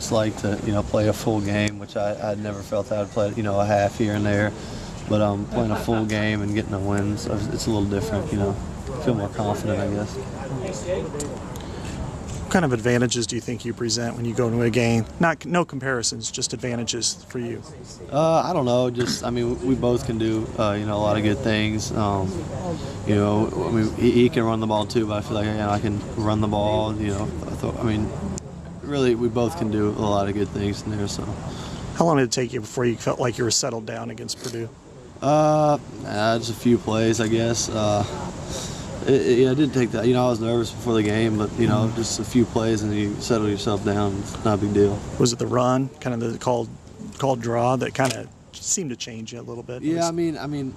it's like to play a full game, which I never felt I'd play a half here and there, but playing a full game and getting a win, so it's a little different. I feel more confident, I guess. What kind of advantages do you think you present when you go into a game? No comparisons, just advantages for you. I don't know. We both can do a lot of good things. He can run the ball too, but I feel like I can run the ball. Really, we both can do a lot of good things in there. So, how long did it take you before you felt like you were settled down against Purdue? Just a few plays, I guess. It didn't take that. I was nervous before the game, but just a few plays and you settle yourself down. It's not a big deal. Was it the run, kind of the called draw, that kind of seemed to change you a little bit? Yeah, the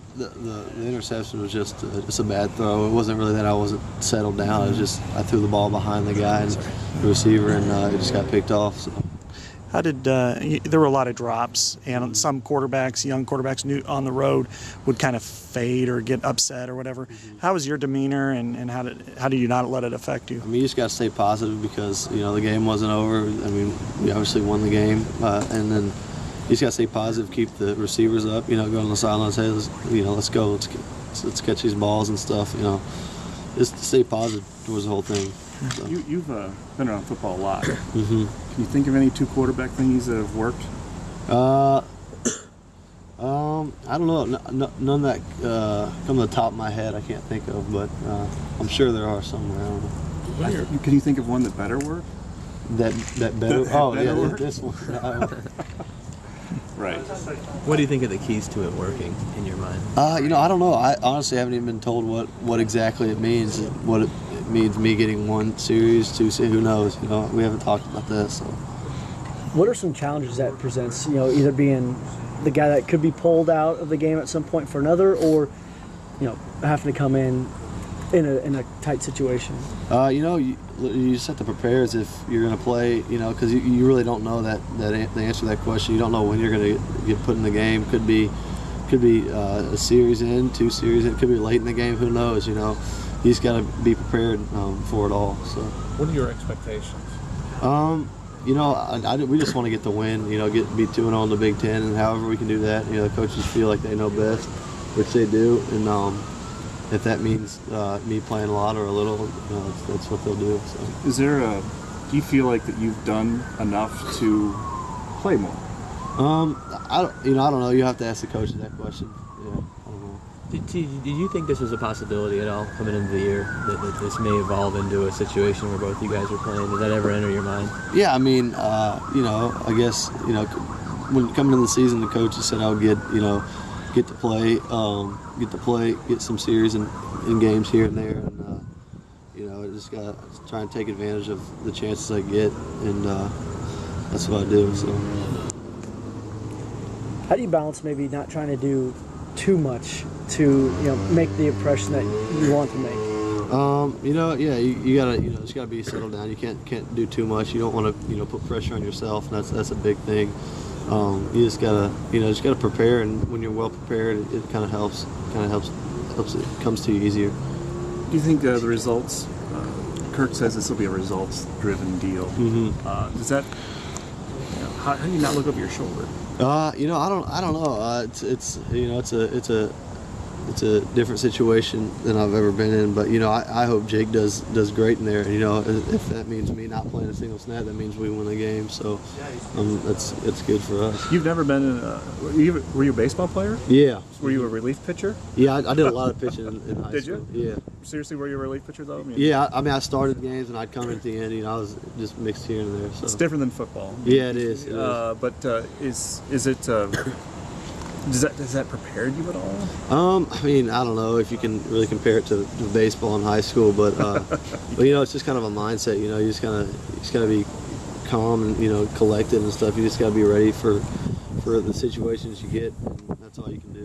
interception was just a bad throw. It wasn't really that I wasn't settled down. It was just I threw the ball behind the guy and the receiver, and it just got picked off. So. How did there were a lot of drops, and some quarterbacks, young quarterbacks, new on the road, would kind of fade or get upset or whatever. How was your demeanor, and how do you not let it affect you? You just got to stay positive because the game wasn't over. We obviously won the game, and then you just got to stay positive, keep the receivers up. Go on the sideline, say, let's go, let's catch these balls and stuff. Just stay positive towards the whole thing. So. You've been around football a lot. Mm-hmm. Can you think of any two quarterback things that have worked? I don't know. None that come to the top of my head I can't think of, but I'm sure there are somewhere. I don't know. Can you think of one that better worked? That better? This one. Right. What do you think are the keys to it working in your mind? I don't know. I honestly haven't even been told what exactly it means. What it means me getting 1 series, 2 series, who knows? We haven't talked about that. So. What are some challenges that presents? Either being the guy that could be pulled out of the game at some point for another, or having to come in a tight situation. You just have to prepare as if you're going to play. Because you really don't know the answer to that question. You don't know when you're going to get put in the game. Could be a series in, 2 series in. It could be late in the game. Who knows? You just got to be prepared for it all. So. What are your expectations? We just want to get the win. Be 2-0 in the Big Ten, and however we can do that. The coaches feel like they know best, which they do, and if that means me playing a lot or a little, that's what they'll do. So. Do you feel like that you've done enough to play more? I don't know. You have to ask the coaches that question. Yeah, I don't know. Did you think this was a possibility at all coming into the year, that this may evolve into a situation where both you guys are playing? Did that ever enter your mind? Yeah, I guess, when coming into the season, the coaches said I would get to play, get some series in games here and there, and I just got to try and take advantage of the chances I get, and that's what I do. So. How do you balance maybe not trying to do too much to make the impression that you want to make? You gotta just gotta be settled down. You can't do too much. You don't want to put pressure on yourself, and that's a big thing. You just gotta prepare, and when you're well prepared, it kind of helps. It comes to you easier. Do you think the results? Kirk says this will be a results-driven deal. Mm-hmm. Does that? How do you not look over your shoulder? I don't know. It's a different situation than I've ever been in, but I hope Jake does great in there. If that means me not playing a single snap, that means we win the game. So it's good for us. You've never been were you a baseball player? Yeah. Were you a relief pitcher? Yeah, I did a lot of pitching in high Did school. you? Yeah. Seriously, were you a relief pitcher though? Yeah, I started games and I'd come in at the end. I was just mixed here and there. So. It's different than football. Yeah, it is. But is it? Does that prepare you at all? I don't know if you can really compare it to baseball in high school, but it's just kind of a mindset. You just gotta be calm and collected and stuff. You just gotta be ready for the situations you get, and that's all you can do.